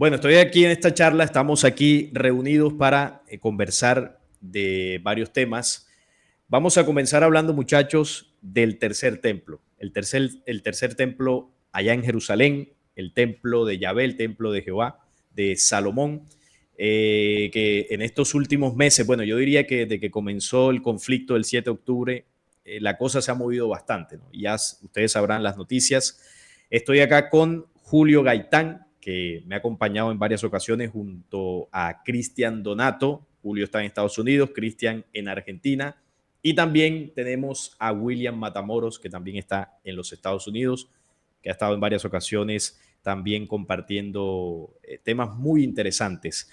Bueno, estoy aquí en esta charla, estamos aquí reunidos para conversar de varios temas. Vamos a comenzar hablando, muchachos, del tercer templo. El tercer templo allá en Jerusalén, el templo de Yahvé, el templo de Jehová, de Salomón, que en estos últimos meses, bueno, yo diría que desde que comenzó el conflicto del 7 de octubre, la cosa se ha movido bastante, ¿no? Ya ustedes sabrán las noticias. Estoy acá con Julio Gaitán, que me ha acompañado en varias ocasiones junto a Cristian Donato. Julio está en Estados Unidos, Cristian en Argentina. Y también tenemos a William Matamoros, que también está en los Estados Unidos, que ha estado en varias ocasiones también compartiendo temas muy interesantes.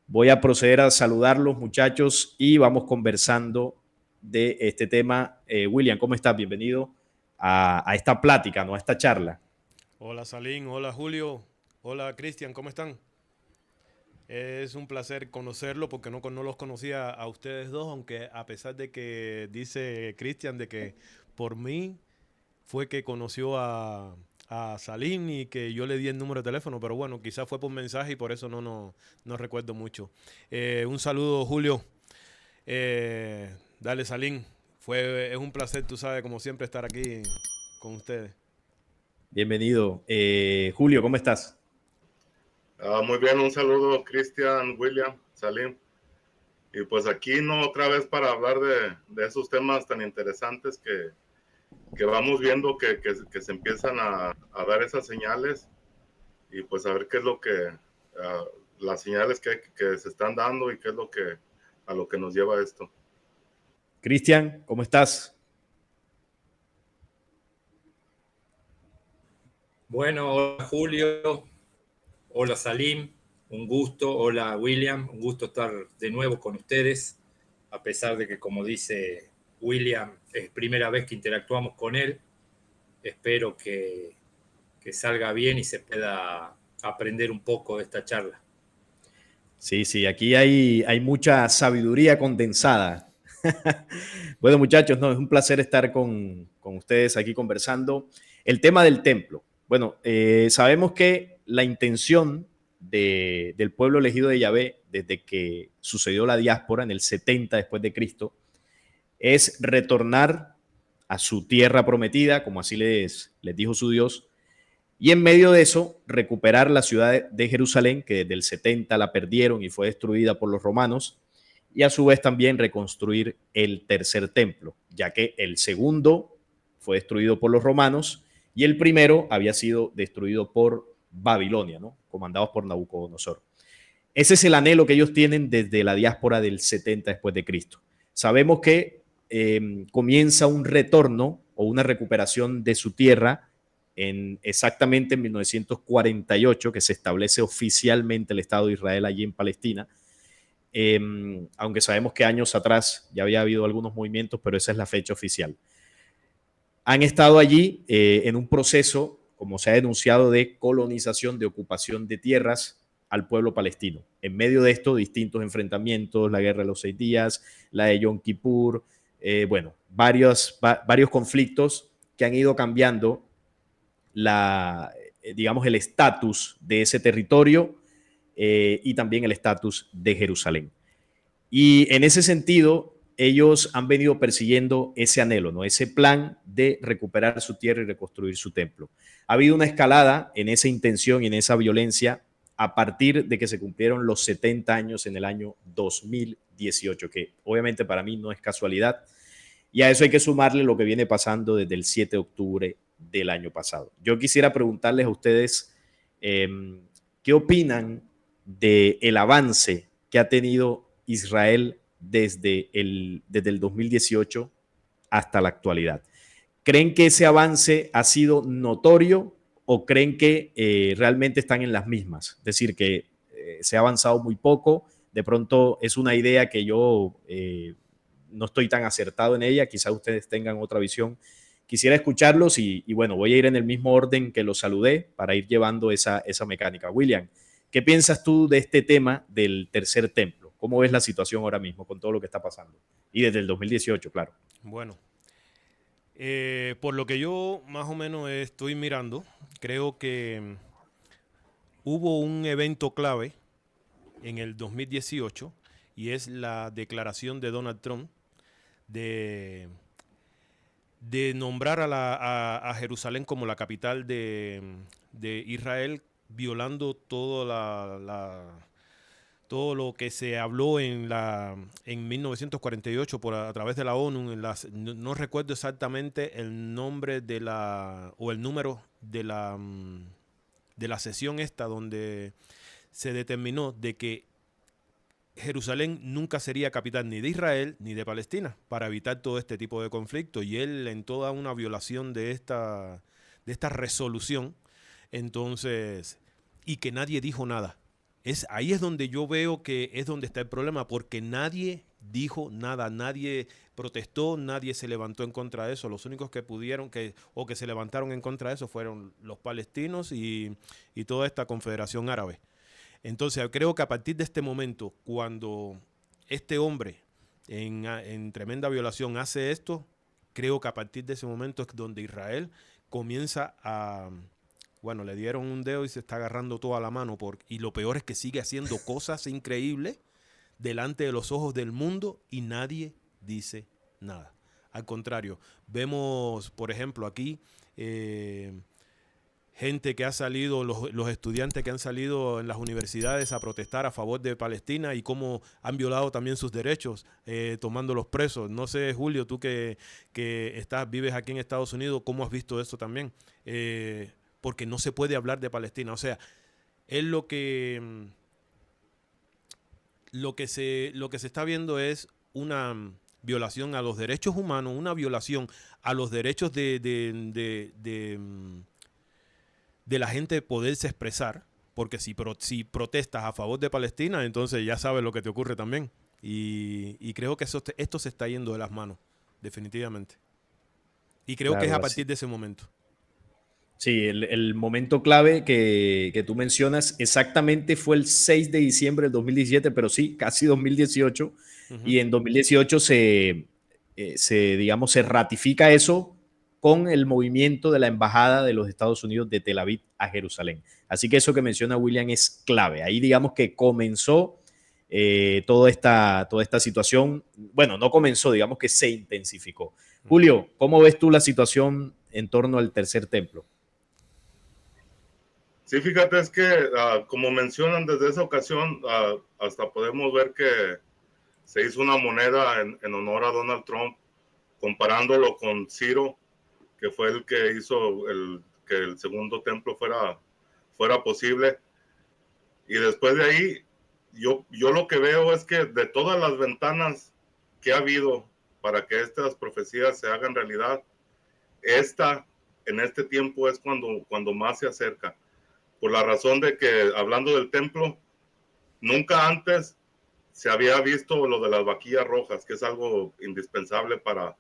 Voy a proceder a saludarlos, muchachos, y vamos conversando de este tema. William, ¿cómo estás? Bienvenido a esta plática, ¿no? A esta charla. Hola Salín, hola Julio, hola Cristian, ¿cómo están? Es un placer conocerlo porque no los conocía a ustedes dos, aunque a pesar de que dice Cristian de que por mí fue que conoció a Salín y que yo le di el número de teléfono, pero bueno, quizás fue por mensaje y por eso no recuerdo mucho. Un saludo Julio, dale Salín, es un placer, tú sabes, como siempre estar aquí con ustedes. Bienvenido. Julio, ¿cómo estás? Muy bien, un saludo, Cristian, William, Salim. Y pues aquí no otra vez para hablar de esos temas tan interesantes que vamos viendo que se empiezan a dar esas señales y pues a ver qué es lo las señales que se están dando y qué es a lo que nos lleva esto. Cristian, ¿cómo estás? Bueno, hola Julio, hola Salim, un gusto, hola William, un gusto estar de nuevo con ustedes, a pesar de que como dice William, es primera vez que interactuamos con él, espero que salga bien y se pueda aprender un poco de esta charla. Sí, sí, aquí hay mucha sabiduría condensada. Bueno, muchachos, no, es un placer estar con ustedes aquí conversando. El tema del templo. Bueno, sabemos que la intención del pueblo elegido de Yahvé, desde que sucedió la diáspora en el 70 después de Cristo, es retornar a su tierra prometida, como así les dijo su Dios, y en medio de eso recuperar la ciudad de Jerusalén, que desde el 70 la perdieron y fue destruida por los romanos, y a su vez también reconstruir el tercer templo, ya que el segundo fue destruido por los romanos y el primero había sido destruido por Babilonia, ¿no? Comandados por Nabucodonosor. Ese es el anhelo que ellos tienen desde la diáspora del 70 después de Cristo. Sabemos que comienza un retorno o una recuperación de su tierra exactamente en 1948, que se establece oficialmente el Estado de Israel allí en Palestina. Aunque sabemos que años atrás ya había habido algunos movimientos, pero esa es la fecha oficial. Han estado allí en un proceso, como se ha denunciado, de colonización, de ocupación de tierras al pueblo palestino. En medio de esto, distintos enfrentamientos, la guerra de los 6 días, la de Yom Kippur, varios conflictos que han ido cambiando digamos, el estatus de ese territorio y también el estatus de Jerusalén. Y en ese sentido, ellos han venido persiguiendo ese anhelo, ¿no? Ese plan de recuperar su tierra y reconstruir su templo. Ha habido una escalada en esa intención y en esa violencia a partir de que se cumplieron los 70 años en el año 2018, que obviamente para mí no es casualidad. Y a eso hay que sumarle lo que viene pasando desde el 7 de octubre del año pasado. Yo quisiera preguntarles a ustedes eh, qué opinan del avance que ha tenido Israel desde el 2018 hasta la actualidad. ¿Creen que ese avance ha sido notorio o creen que realmente están en las mismas? Es decir, que se ha avanzado muy poco, de pronto es una idea que yo no estoy tan acertado en ella, quizás ustedes tengan otra visión. Quisiera escucharlos y bueno, voy a ir en el mismo orden que los saludé para ir llevando esa mecánica. William, ¿qué piensas tú de este tema del tercer templo? ¿Cómo ves la situación ahora mismo con todo lo que está pasando? Y desde el 2018, claro. Bueno, por lo que yo más o menos estoy mirando, creo que hubo un evento clave en el 2018 y es la declaración de Donald Trump de nombrar a Jerusalén como la capital de Israel, violando todo lo que se habló en 1948 a través de la ONU. No recuerdo exactamente el nombre o el número de la sesión esta donde se determinó de que Jerusalén nunca sería capital ni de Israel ni de Palestina para evitar todo este tipo de conflicto, y él en toda una violación de esta resolución, entonces, y que nadie dijo nada. Ahí es donde yo veo que es donde está el problema, porque nadie dijo nada, nadie protestó, nadie se levantó en contra de eso. Los únicos que pudieron que se levantaron en contra de eso fueron los palestinos y toda esta confederación árabe. Entonces creo que a partir de este momento, cuando este hombre en tremenda violación hace esto, creo que a partir de ese momento es donde Israel comienza bueno, le dieron un dedo y se está agarrando toda la mano. Y lo peor es que sigue haciendo cosas increíbles delante de los ojos del mundo y nadie dice nada. Al contrario, vemos, por ejemplo, aquí gente que ha salido, los estudiantes que han salido en las universidades a protestar a favor de Palestina y cómo han violado también sus derechos, tomándolos presos. No sé, Julio, tú que vives aquí en Estados Unidos, ¿cómo has visto eso también? Porque no se puede hablar de Palestina. O sea, es lo que se está viendo es una violación a los derechos humanos, una violación a los derechos de la gente poderse expresar, porque si protestas a favor de Palestina, entonces ya sabes lo que te ocurre también. Y creo que esto se está yendo de las manos, definitivamente. Y creo que es a partir de ese momento. Sí, el momento clave que tú mencionas exactamente fue el 6 de diciembre del 2017, pero sí, casi 2018. Y en 2018 se ratifica eso con el movimiento de la Embajada de los Estados Unidos de Tel Aviv a Jerusalén. Así que eso que menciona William es clave. Ahí digamos que comenzó toda esta situación. Bueno, no comenzó, digamos que se intensificó. Julio, ¿cómo ves tú la situación en torno al tercer templo? Sí, fíjate, es que como mencionan desde esa ocasión, hasta podemos ver que se hizo una moneda en honor a Donald Trump, comparándolo con Ciro, que fue el que hizo que el segundo templo fuera posible. Y después de ahí, yo lo que veo es que de todas las ventanas que ha habido para que estas profecías se hagan realidad, en este tiempo es cuando más se acerca. Por la razón de que, hablando del templo, nunca antes se había visto lo de las vaquillas rojas, que es algo indispensable para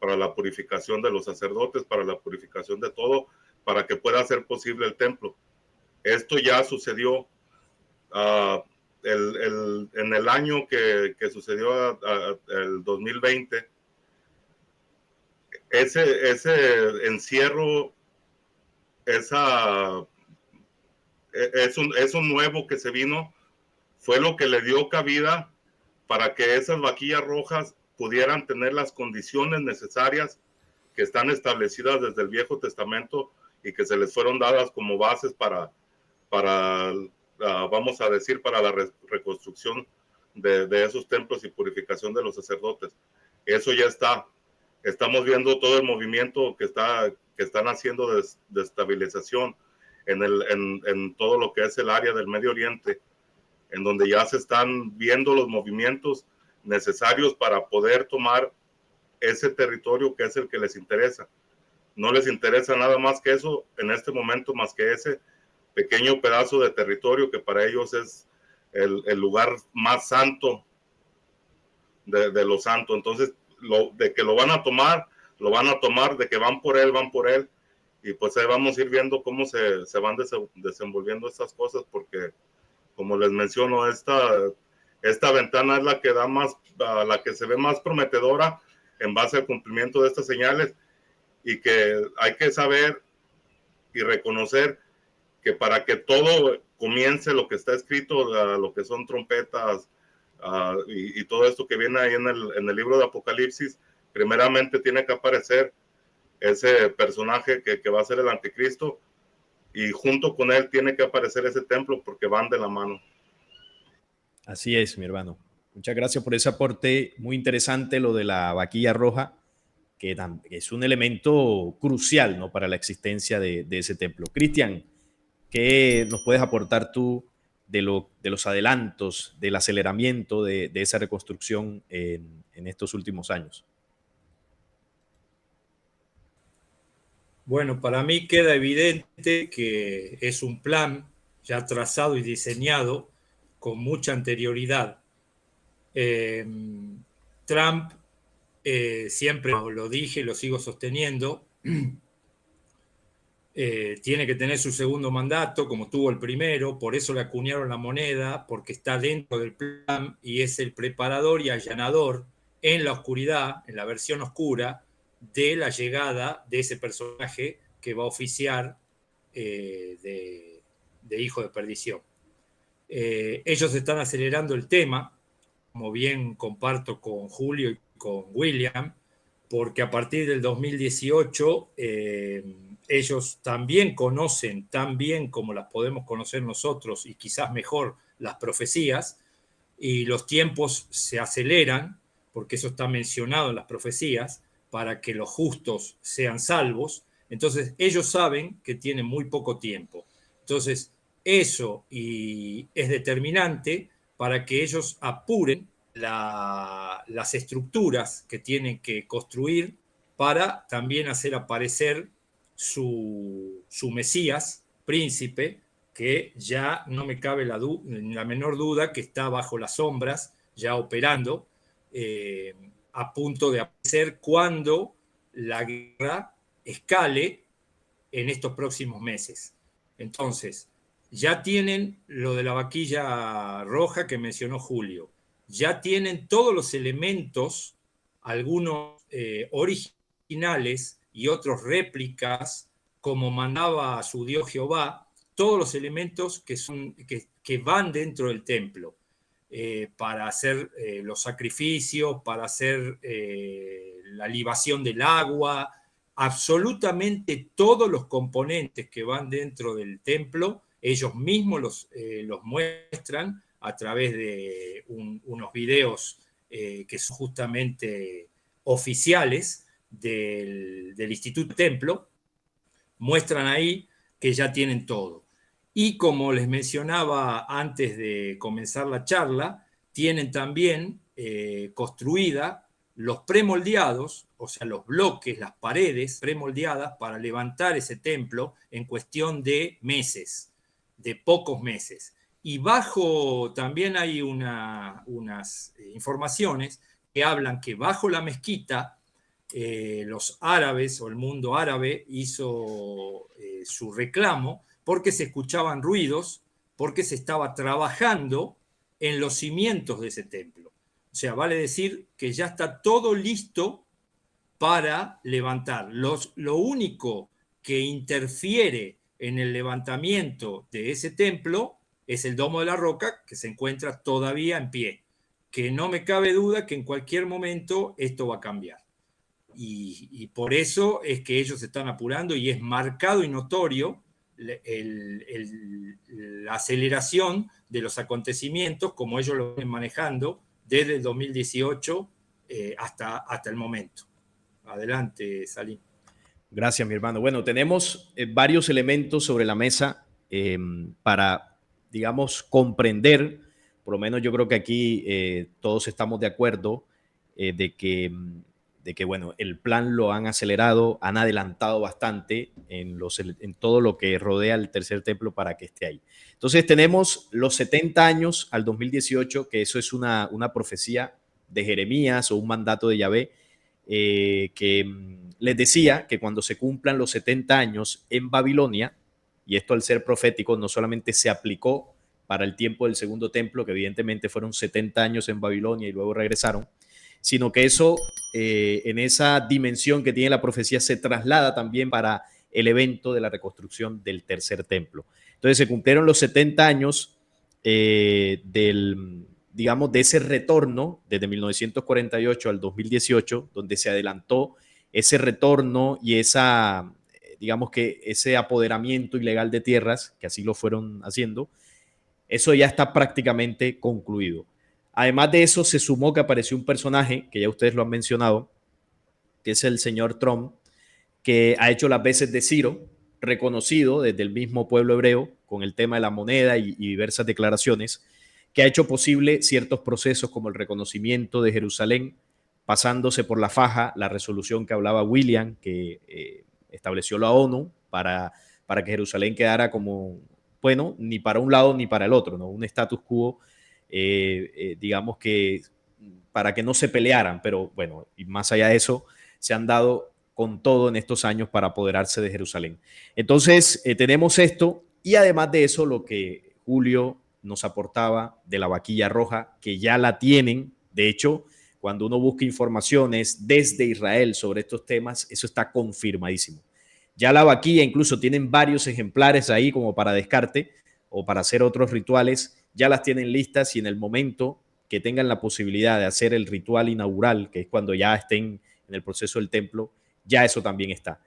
la purificación de los sacerdotes, para la purificación de todo, para que pueda ser posible el templo. Esto ya sucedió en el año que sucedió el 2020. Ese encierro, eso nuevo que se vino, fue lo que le dio cabida para que esas vaquillas rojas pudieran tener las condiciones necesarias que están establecidas desde el Viejo Testamento y que se les fueron dadas como bases para vamos a decir, para la reconstrucción de esos templos y purificación de los sacerdotes. Eso ya está. Estamos viendo todo el movimiento que están haciendo de estabilización en todo lo que es el área del Medio Oriente, en donde ya se están viendo los movimientos necesarios para poder tomar ese territorio que es el que les interesa. No les interesa nada más que eso en este momento, más que ese pequeño pedazo de territorio que para ellos es el lugar más santo de lo santo. Entonces, de que lo van a tomar, de que van por él, y pues ahí vamos a ir viendo cómo se van desenvolviendo estas cosas, porque como les menciono, esta ventana es la que da más, la que se ve más prometedora en base al cumplimiento de estas señales, y que hay que saber y reconocer que para que todo comience, lo que está escrito, lo que son trompetas y todo esto que viene ahí en el libro de Apocalipsis, primeramente tiene que aparecer ese personaje que va a ser el anticristo, y junto con él tiene que aparecer ese templo, porque van de la mano. Así es, mi hermano. Muchas gracias por ese aporte muy interesante, lo de la vaquilla roja, que es un elemento crucial, ¿no?, para la existencia de ese templo. Cristian, ¿qué nos puedes aportar tú de los adelantos, del aceleramiento de esa reconstrucción en estos últimos años? Bueno, para mí queda evidente que es un plan ya trazado y diseñado con mucha anterioridad. Trump, siempre lo dije y lo sigo sosteniendo, tiene que tener su segundo mandato como tuvo el primero, por eso le acuñaron la moneda, porque está dentro del plan y es el preparador y allanador en la oscuridad, en la versión oscura, de la llegada de ese personaje que va a oficiar de hijo de perdición. Ellos están acelerando el tema, como bien comparto con Julio y con William, porque a partir del 2018 ellos también conocen, tan bien como las podemos conocer nosotros y quizás mejor, las profecías, y los tiempos se aceleran, porque eso está mencionado en las profecías, para que los justos sean salvos. Entonces ellos saben que tienen muy poco tiempo. Entonces eso es determinante para que ellos apuren las estructuras que tienen que construir para también hacer aparecer su Mesías, príncipe, que ya no me cabe la menor duda que está bajo las sombras, ya operando, a punto de aparecer cuando la guerra escale en estos próximos meses. Entonces, ya tienen lo de la vaquilla roja que mencionó Julio, ya tienen todos los elementos, algunos originales y otros réplicas, como mandaba a su Dios Jehová, todos los elementos que van dentro del templo para hacer los sacrificios, para hacer la libación del agua, absolutamente todos los componentes que van dentro del templo, ellos mismos los muestran a través de unos videos que son justamente oficiales del Instituto Templo, muestran ahí que ya tienen todo. Y como les mencionaba antes de comenzar la charla, tienen también construida los premoldeados, o sea, los bloques, las paredes premoldeadas para levantar ese templo en cuestión de meses, de pocos meses. Y bajo también hay unas informaciones que hablan que bajo la mezquita los árabes o el mundo árabe hizo su reclamo porque se escuchaban ruidos, porque se estaba trabajando en los cimientos de ese templo. O sea, vale decir que ya está todo listo para levantar. Lo único que interfiere en el levantamiento de ese templo es el Domo de la Roca, que se encuentra todavía en pie, que no me cabe duda que en cualquier momento esto va a cambiar. Y por eso es que ellos se están apurando y es marcado y notorio la aceleración de los acontecimientos como ellos lo vienen manejando desde el 2018 hasta el momento. Adelante, Salim. Gracias, mi hermano. Bueno, tenemos varios elementos sobre la mesa para, digamos, comprender, por lo menos yo creo que aquí todos estamos de acuerdo de que, bueno, el plan lo han acelerado, han adelantado bastante en todo lo que rodea el tercer templo para que esté ahí. Entonces tenemos los 70 años al 2018, que eso es una profecía de Jeremías o un mandato de Yahvé, que les decía que cuando se cumplan los 70 años en Babilonia, y esto al ser profético no solamente se aplicó para el tiempo del segundo templo, que evidentemente fueron 70 años en Babilonia y luego regresaron, sino que eso en esa dimensión que tiene la profecía se traslada también para el evento de la reconstrucción del tercer templo. Entonces se cumplieron los 70 años digamos, de ese retorno desde 1948 al 2018, donde se adelantó ese retorno y digamos que ese apoderamiento ilegal de tierras, que así lo fueron haciendo, eso ya está prácticamente concluido. Además de eso, se sumó que apareció un personaje, que ya ustedes lo han mencionado, que es el señor Trump, que ha hecho las veces de Ciro, reconocido desde el mismo pueblo hebreo con el tema de la moneda y diversas declaraciones, que ha hecho posible ciertos procesos como el reconocimiento de Jerusalén, pasándose por la faja la resolución que hablaba William, que estableció la ONU para que Jerusalén quedara como, bueno, ni para un lado ni para el otro, ¿no? Un status quo, digamos que para que no se pelearan, pero bueno, y más allá de eso, se han dado con todo en estos años para apoderarse de Jerusalén. Entonces, tenemos esto y además de eso, lo que Julio nos aportaba de la vaquilla roja, que ya la tienen. De hecho, cuando uno busca informaciones desde Israel sobre estos temas, eso está confirmadísimo. Ya la vaquilla incluso tienen varios ejemplares ahí como para descarte o para hacer otros rituales, ya las tienen listas y en el momento que tengan la posibilidad de hacer el ritual inaugural, que es cuando ya estén en el proceso del templo, ya eso también está.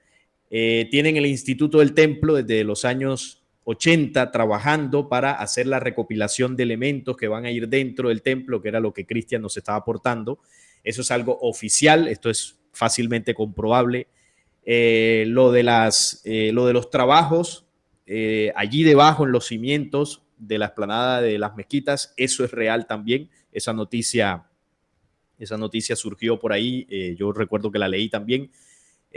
Tienen el Instituto del Templo desde los años 80 trabajando para hacer la recopilación de elementos que van a ir dentro del templo, que era lo que Cristian nos estaba aportando. Eso es algo oficial, esto es fácilmente comprobable. Lo de los trabajos allí debajo en los cimientos de la explanada de las mezquitas, eso es real también. Esa noticia surgió por ahí, yo recuerdo que la leí también.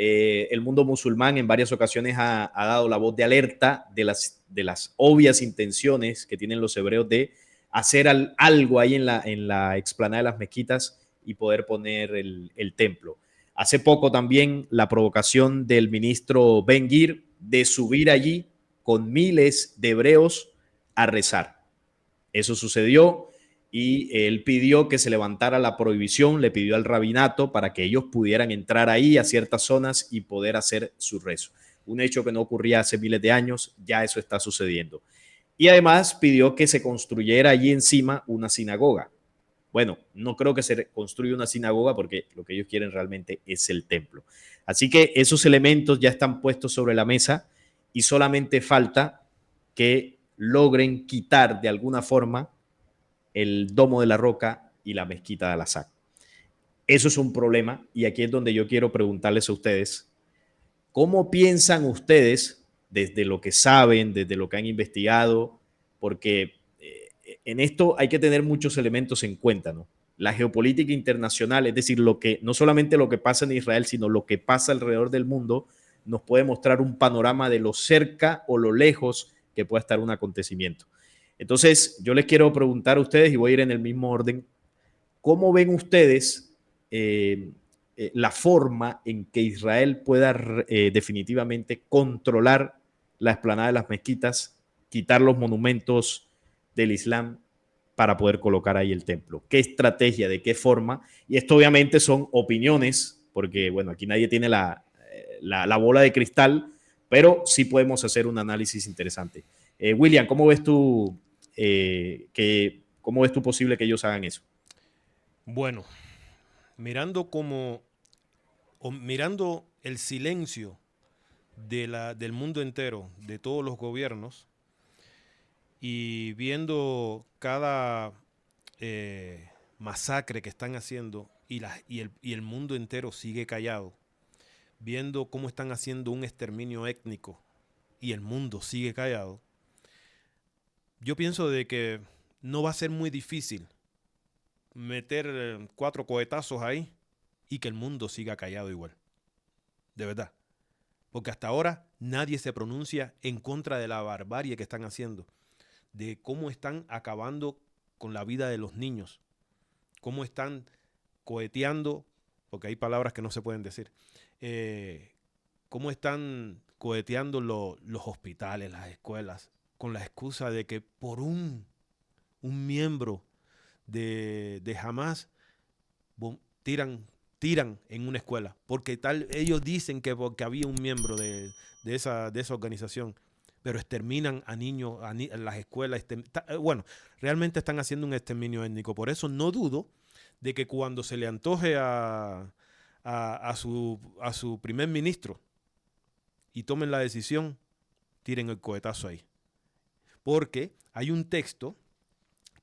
El mundo musulmán en varias ocasiones ha dado la voz de alerta de las obvias intenciones que tienen los hebreos de hacer algo ahí en la explanada de las mezquitas y poder poner el templo. Hace poco también la provocación del ministro Ben-Gvir de subir allí con miles de hebreos a rezar. Eso sucedió y él pidió que se levantara la prohibición, le pidió al rabinato para que ellos pudieran entrar ahí a ciertas zonas y poder hacer su rezo. Un hecho que no ocurría hace miles de años, ya eso está sucediendo. Y además pidió que se construyera allí encima una sinagoga. Bueno, no creo que se construya una sinagoga porque lo que ellos quieren realmente es el templo. Así que esos elementos ya están puestos sobre la mesa y solamente falta que logren quitar de alguna forma el Domo de la Roca y la Mezquita de Al-Aqsa. Eso es un problema y aquí es donde yo quiero preguntarles a ustedes, ¿cómo piensan ustedes desde lo que saben, desde lo que han investigado? Porque en esto hay que tener muchos elementos en cuenta, ¿no? La geopolítica internacional, es decir, no solamente lo que pasa en Israel, sino lo que pasa alrededor del mundo, nos puede mostrar un panorama de lo cerca o lo lejos que pueda estar un acontecimiento. Entonces, yo les quiero preguntar a ustedes, y voy a ir en el mismo orden, ¿cómo ven ustedes la forma en que Israel pueda definitivamente controlar la explanada de las mezquitas, quitar los monumentos del Islam para poder colocar ahí el templo? ¿Qué estrategia, de qué forma? Y esto obviamente son opiniones, porque bueno, aquí nadie tiene la bola de cristal, pero sí podemos hacer un análisis interesante. William, ¿cómo ves tú cómo ves tú posible que ellos hagan eso? Bueno, mirando el silencio del mundo entero, de todos los gobiernos, y viendo cada masacre que están haciendo y el mundo entero sigue callado, viendo cómo están haciendo un exterminio étnico y el mundo sigue callado, yo pienso de que no va a ser muy difícil meter 4 cohetazos ahí y que el mundo siga callado igual. De verdad. Porque hasta ahora nadie se pronuncia en contra de la barbarie que están haciendo, de cómo están acabando con la vida de los niños, cómo están coheteando, porque hay palabras que no se pueden decir, cómo están coheteando los hospitales, las escuelas, con la excusa de que por un miembro de Hamas tiran en una escuela, porque ellos dicen que porque había un miembro de esa organización. pero exterminan a niños en las escuelas. Bueno, realmente están haciendo un exterminio étnico. Por eso no dudo de que cuando se le antoje a su primer ministro y tomen la decisión, tiren el cohetazo ahí. Porque hay un texto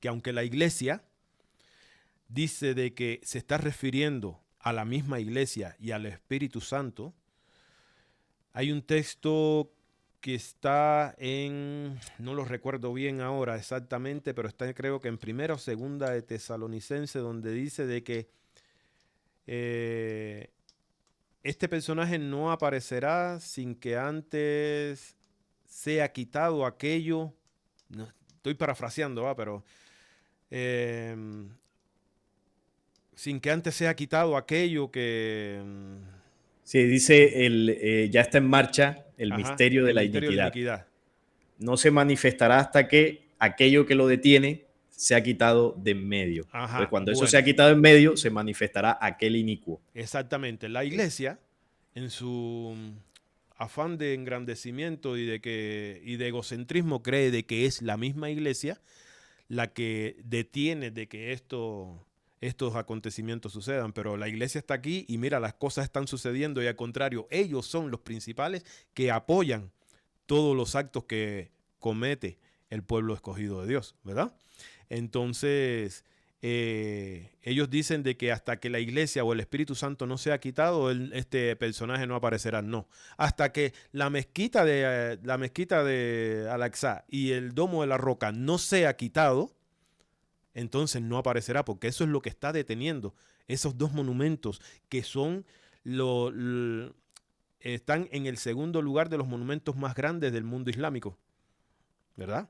que, aunque la iglesia dice de que se está refiriendo a la misma iglesia y al Espíritu Santo, hay un texto que está no lo recuerdo bien ahora exactamente, pero está creo que en 1 o 2 de Tesalonicense, donde dice de que este personaje no aparecerá sin que antes sea quitado aquello. No, estoy parafraseando, pero sin que antes sea quitado aquello que... Sí, dice, ya está en marcha el misterio de el la misterio de la iniquidad. iniquidad. No se manifestará hasta que aquello que lo detiene sea quitado de en medio. Entonces, cuando eso sea quitado en medio, se manifestará aquel inicuo. Exactamente. La iglesia, en su afán de engrandecimiento y de egocentrismo, cree de que es la misma iglesia la que detiene de que estos acontecimientos sucedan, pero la iglesia está aquí y mira, las cosas están sucediendo y al contrario, ellos son los principales que apoyan todos los actos que comete el pueblo escogido de Dios, ¿verdad? Entonces, ellos dicen de que hasta que la iglesia o el Espíritu Santo no sea quitado, este personaje no aparecerá, no. Hasta que la mezquita de Al-Aqsa y el Domo de la Roca no sea quitado, entonces no aparecerá, porque eso es lo que está deteniendo esos dos monumentos que están en el segundo lugar de los monumentos más grandes del mundo islámico, ¿verdad?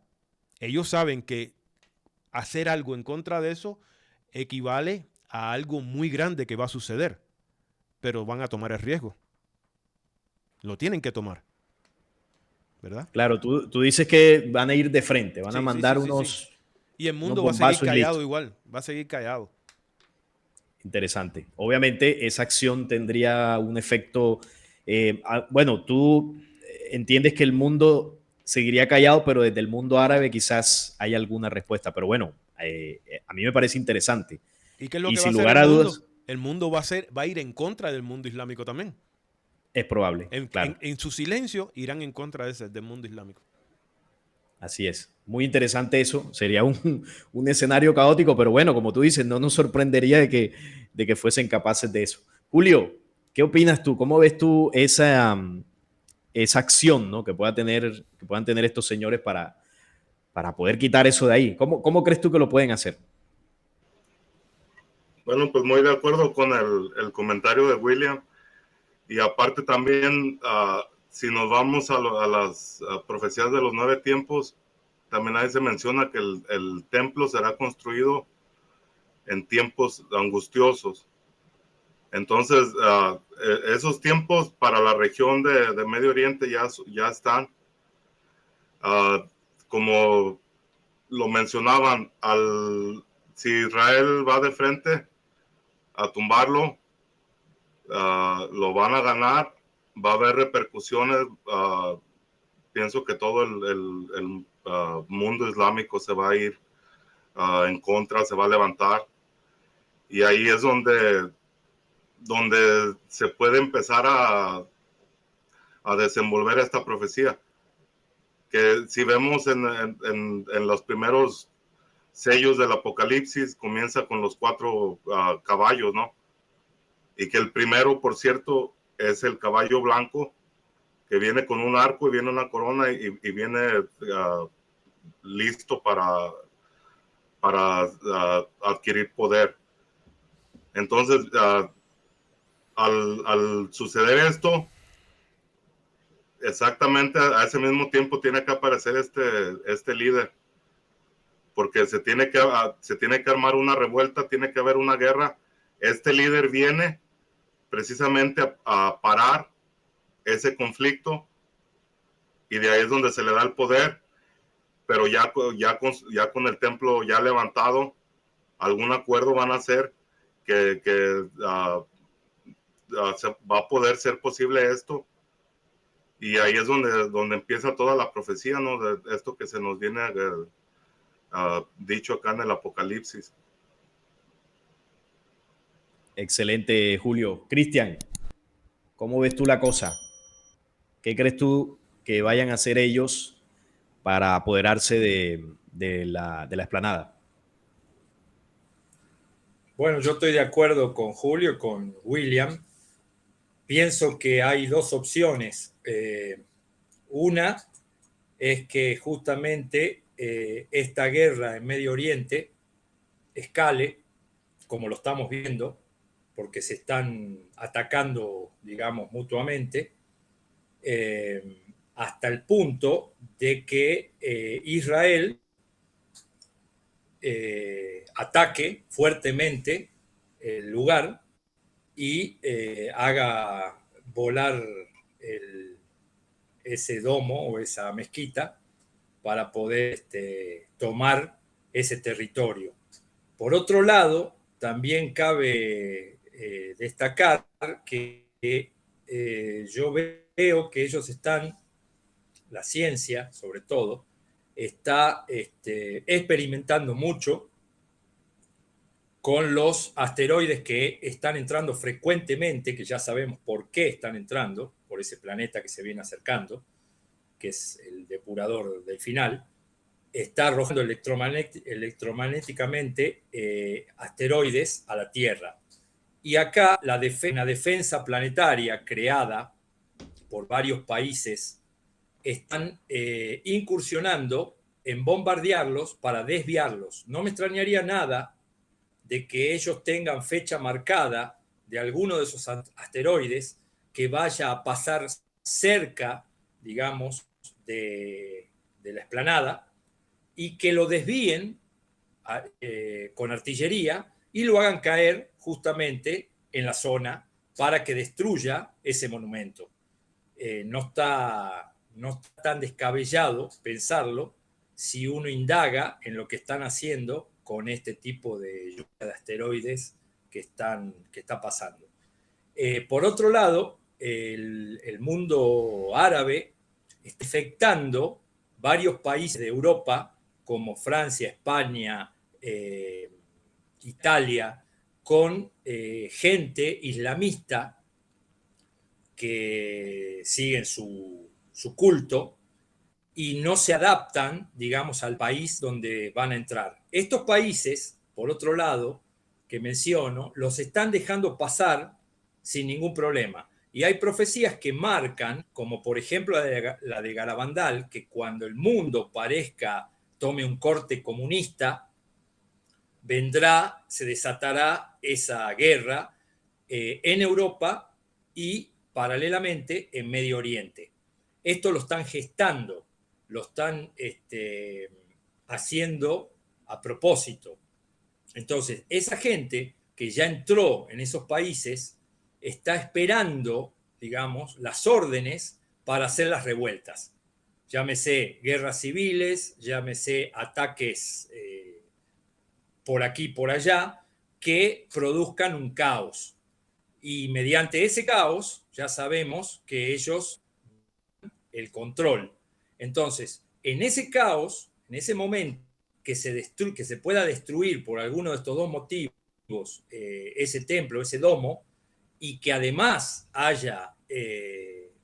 Ellos saben que hacer algo en contra de eso equivale a algo muy grande que va a suceder, pero van a tomar el riesgo. Lo tienen que tomar, ¿verdad? Claro, tú dices que van a ir de frente, van a mandar sí. unos... Y el mundo unos va a seguir bombazos y callado listo. igual, va a seguir callado. Interesante. Obviamente esa acción tendría un efecto, bueno, tú entiendes que el mundo seguiría callado, pero desde el mundo árabe quizás hay alguna respuesta. Pero bueno, a mí me parece interesante. ¿Y qué es lo Y que va a sin hacer lugar el a mundo? dudas, El mundo va a ir en contra del mundo islámico también. es probable, claro. En su silencio irán en contra del mundo islámico. Así es. Muy interesante eso. Sería un escenario caótico, pero bueno, como tú dices, no nos sorprendería de que fuesen capaces de eso. Julio, ¿qué opinas tú? ¿Cómo ves tú esa acción, ¿no? que puedan tener estos señores para poder quitar eso de ahí? ¿Cómo crees tú que lo pueden hacer? Bueno, pues muy de acuerdo con el comentario de William. Y aparte también, si nos vamos a las profecías de los 9 tiempos, también ahí se menciona que el templo será construido en tiempos angustiosos. Entonces, esos tiempos para la región de Medio Oriente ya están. Como lo mencionaban, si Israel va de frente a tumbarlo, lo van a ganar, va a haber repercusiones. Pienso que todo el mundo islámico se va a ir en contra, se va a levantar. Y ahí es donde se puede empezar a desenvolver esta profecía. Que si vemos en los primeros sellos del Apocalipsis, comienza con los 4 caballos, ¿no? Y que el primero, por cierto, es el caballo blanco, que viene con un arco y viene una corona y viene listo para adquirir poder. Entonces, al suceder esto, exactamente a ese mismo tiempo tiene que aparecer este líder, porque se tiene que armar una revuelta, tiene que haber una guerra. Este líder viene precisamente a parar ese conflicto, y de ahí es donde se le da el poder, pero ya con el templo ya levantado, algún acuerdo van a hacer que va a poder ser posible esto. Y ahí es donde empieza toda la profecía, ¿no? De esto que se nos viene dicho acá en el Apocalipsis. Excelente, Julio. Cristian, ¿cómo ves tú la cosa? ¿Qué crees tú que vayan a hacer ellos para apoderarse de la explanada? Bueno, yo estoy de acuerdo con Julio y con William. Pienso que hay dos opciones. Una es que justamente esta guerra en Medio Oriente escale, como lo estamos viendo, porque se están atacando, digamos, mutuamente, hasta el punto de que Israel ataque fuertemente el lugar y haga volar ese domo o esa mezquita para poder tomar ese territorio. Por otro lado, también cabe destacar que yo veo que ellos están, la ciencia sobre todo, está experimentando mucho con los asteroides que están entrando frecuentemente, que ya sabemos por qué están entrando, por ese planeta que se viene acercando, que es el depurador del final, está arrojando electromagnéticamente asteroides a la Tierra. Y acá una defensa planetaria creada por varios países están incursionando en bombardearlos para desviarlos. No me extrañaría nada de que ellos tengan fecha marcada de alguno de esos asteroides que vaya a pasar cerca, digamos, de la explanada y que lo desvíen con artillería y lo hagan caer justamente en la zona para que destruya ese monumento. No está tan descabellado pensarlo si uno indaga en lo que están haciendo con este tipo de lluvia de asteroides que está pasando. Por otro lado, el mundo árabe está afectando varios países de Europa, como Francia, España, Italia, con gente islamista que siguen su culto y no se adaptan, digamos, al país donde van a entrar. Estos países, por otro lado, que menciono, los están dejando pasar sin ningún problema. Y hay profecías que marcan, como por ejemplo la de Garabandal, que cuando el mundo parezca tome un corte comunista, se desatará esa guerra en Europa y paralelamente en Medio Oriente. Esto lo están gestando, lo están haciendo a propósito. Entonces, esa gente que ya entró en esos países está esperando, digamos, las órdenes para hacer las revueltas. Llámese guerras civiles, llámese ataques por aquí, por allá, que produzcan un caos. Y mediante ese caos ya sabemos que ellos el control. Entonces, en ese caos, en ese momento que se pueda destruir por alguno de estos dos motivos ese templo, ese domo, y que además haya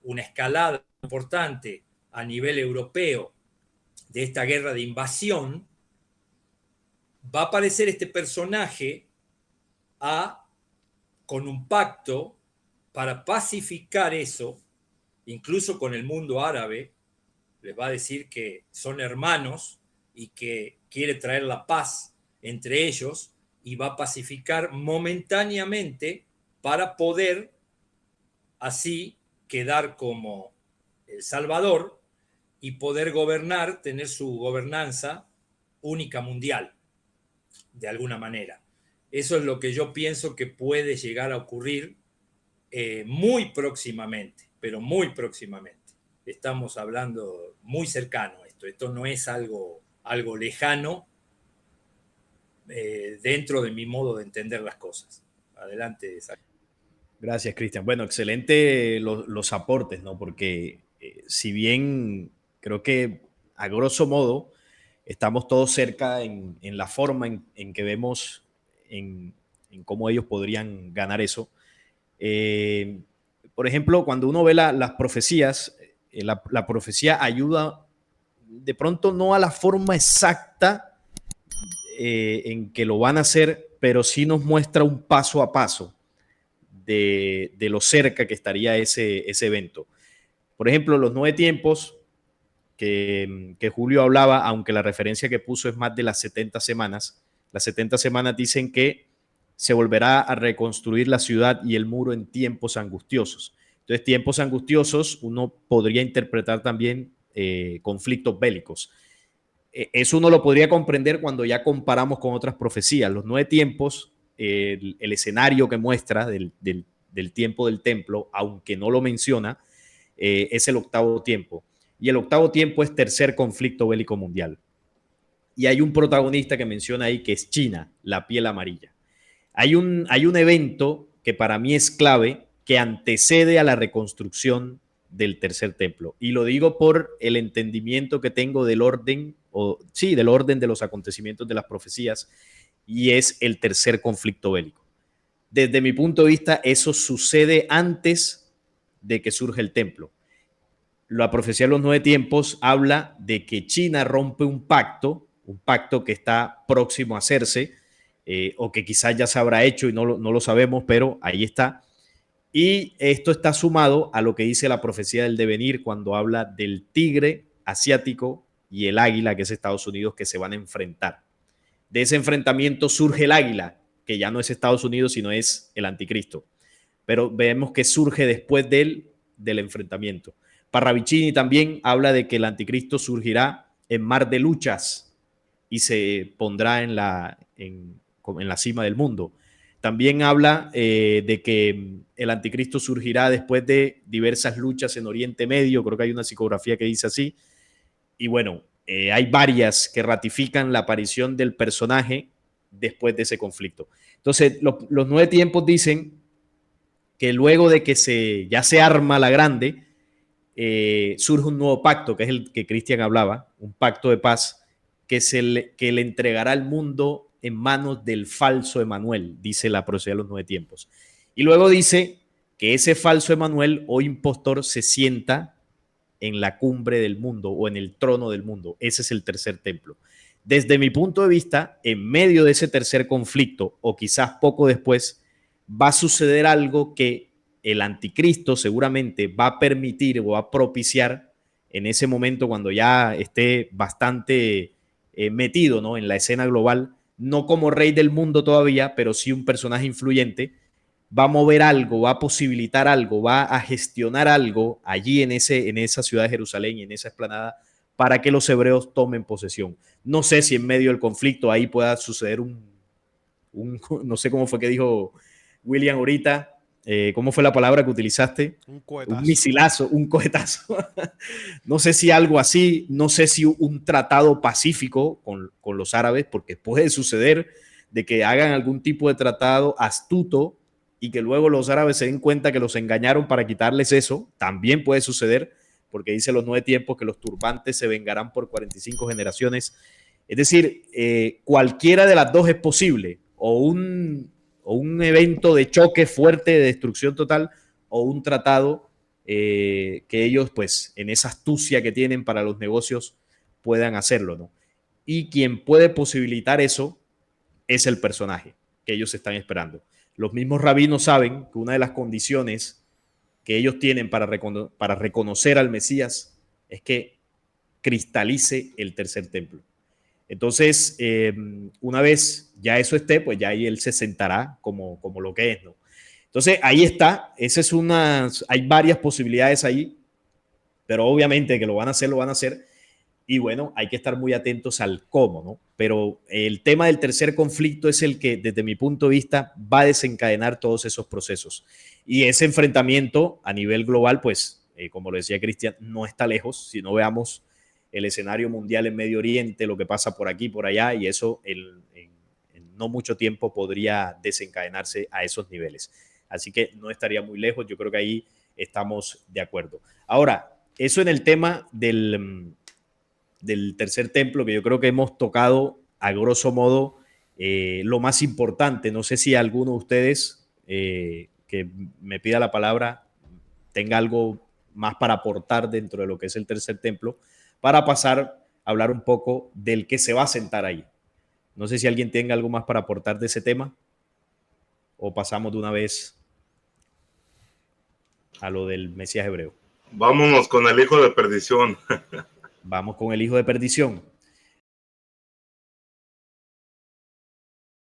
una escalada importante a nivel europeo de esta guerra de invasión, va a aparecer este personaje con un pacto para pacificar eso, incluso con el mundo árabe, les va a decir que son hermanos y que quiere traer la paz entre ellos y va a pacificar momentáneamente para poder así quedar como el Salvador y poder gobernar, tener su gobernanza única mundial, de alguna manera. Eso es lo que yo pienso que puede llegar a ocurrir muy próximamente, pero muy próximamente. Estamos hablando muy cercano a esto. Esto no es algo lejano dentro de mi modo de entender las cosas. Adelante, Isaac. Gracias, Cristian. Bueno, excelente los aportes, ¿no? Porque si bien creo que a grosso modo estamos todos cerca en la forma en que vemos en cómo ellos podrían ganar eso. Por ejemplo, cuando uno ve las profecías, la profecía ayuda de pronto no a la forma exacta en que lo van a hacer, pero sí nos muestra un paso a paso de lo cerca que estaría ese evento. Por ejemplo, los 9 tiempos que Julio hablaba, aunque la referencia que puso es más de las 70 semanas, las 70 semanas dicen que se volverá a reconstruir la ciudad y el muro en tiempos angustiosos. Entonces, tiempos angustiosos uno podría interpretar también conflictos bélicos. Eso uno lo podría comprender cuando ya comparamos con otras profecías. Los 9 tiempos, el escenario que muestra del tiempo del templo, aunque no lo menciona, es el 8º tiempo. Y el 8º tiempo es tercer conflicto bélico mundial. Y hay un protagonista que menciona ahí que es China, la piel amarilla. Hay un evento que para mí es clave, que antecede a la reconstrucción del tercer templo. Y lo digo por el entendimiento que tengo del orden, del orden de los acontecimientos de las profecías, y es el tercer conflicto bélico. Desde mi punto de vista, eso sucede antes de que surja el templo. La profecía de los 9 tiempos habla de que China rompe un pacto que está próximo a hacerse, o que quizás ya se habrá hecho y no lo sabemos, pero ahí está. Y esto está sumado a lo que dice la profecía del devenir cuando habla del tigre asiático y el águila, que es Estados Unidos, que se van a enfrentar. De ese enfrentamiento surge el águila, que ya no es Estados Unidos, sino es el anticristo. Pero vemos que surge después del enfrentamiento. Parravicini también habla de que el anticristo surgirá en mar de luchas y se pondrá en la cima del mundo. También habla de que el anticristo surgirá después de diversas luchas en Oriente Medio. Creo que hay una psicografía que dice así. Y bueno, hay varias que ratifican la aparición del personaje después de ese conflicto. Entonces, los 9 tiempos dicen que luego de que ya se arma la grande, surge un nuevo pacto, que es el que Cristian hablaba, un pacto de paz que le entregará al mundo en manos del falso Emanuel, dice la profecía de los 9 tiempos. Y luego dice que ese falso Emanuel o impostor se sienta en la cumbre del mundo o en el trono del mundo. Ese es el tercer templo. Desde mi punto de vista, en medio de ese tercer conflicto, o quizás poco después, va a suceder algo que el anticristo seguramente va a permitir o va a propiciar en ese momento cuando ya esté bastante metido, ¿no?, en la escena global, no como rey del mundo todavía, pero sí un personaje influyente. Va a mover algo, va a posibilitar algo, va a gestionar algo allí en esa ciudad de Jerusalén y en esa explanada para que los hebreos tomen posesión. No sé si en medio del conflicto ahí pueda suceder no sé cómo fue que dijo William ahorita, ¿cómo fue la palabra que utilizaste? Un cohetazo. Un misilazo, un cohetazo. No sé si algo así, no sé si un tratado pacífico con los árabes, porque puede suceder de que hagan algún tipo de tratado astuto y que luego los árabes se den cuenta que los engañaron para quitarles eso. También puede suceder, porque dice los 9 tiempos que los turbantes se vengarán por 45 generaciones. Es decir, cualquiera de las dos es posible, o un evento de choque fuerte, de destrucción total, o un tratado que ellos, pues, en esa astucia que tienen para los negocios, puedan hacerlo, ¿no? Y quien puede posibilitar eso es el personaje que ellos están esperando. Los mismos rabinos saben que una de las condiciones que ellos tienen para reconocer al Mesías es que cristalice el tercer templo. Entonces, una vez ya eso esté, pues ya ahí él se sentará como lo que es, ¿no? Entonces, ahí está. Hay varias posibilidades ahí, pero obviamente que lo van a hacer, lo van a hacer. Y bueno, hay que estar muy atentos al cómo, ¿no? Pero el tema del tercer conflicto es el que, desde mi punto de vista, va a desencadenar todos esos procesos. Y ese enfrentamiento a nivel global, pues, como lo decía Cristian, no está lejos. Si no veamos el escenario mundial en Medio Oriente, lo que pasa por aquí, por allá, y eso en no mucho tiempo podría desencadenarse a esos niveles. Así que no estaría muy lejos, yo creo que ahí estamos de acuerdo. Ahora, eso en el tema del tercer templo, que yo creo que hemos tocado a grosso modo lo más importante. No sé si alguno de ustedes que me pida la palabra tenga algo más para aportar dentro de lo que es el tercer templo, para pasar a hablar un poco del que se va a sentar ahí. No sé si alguien tenga algo más para aportar de ese tema o pasamos de una vez a lo del Mesías hebreo. Vámonos con el hijo de perdición. Vamos con el hijo de perdición.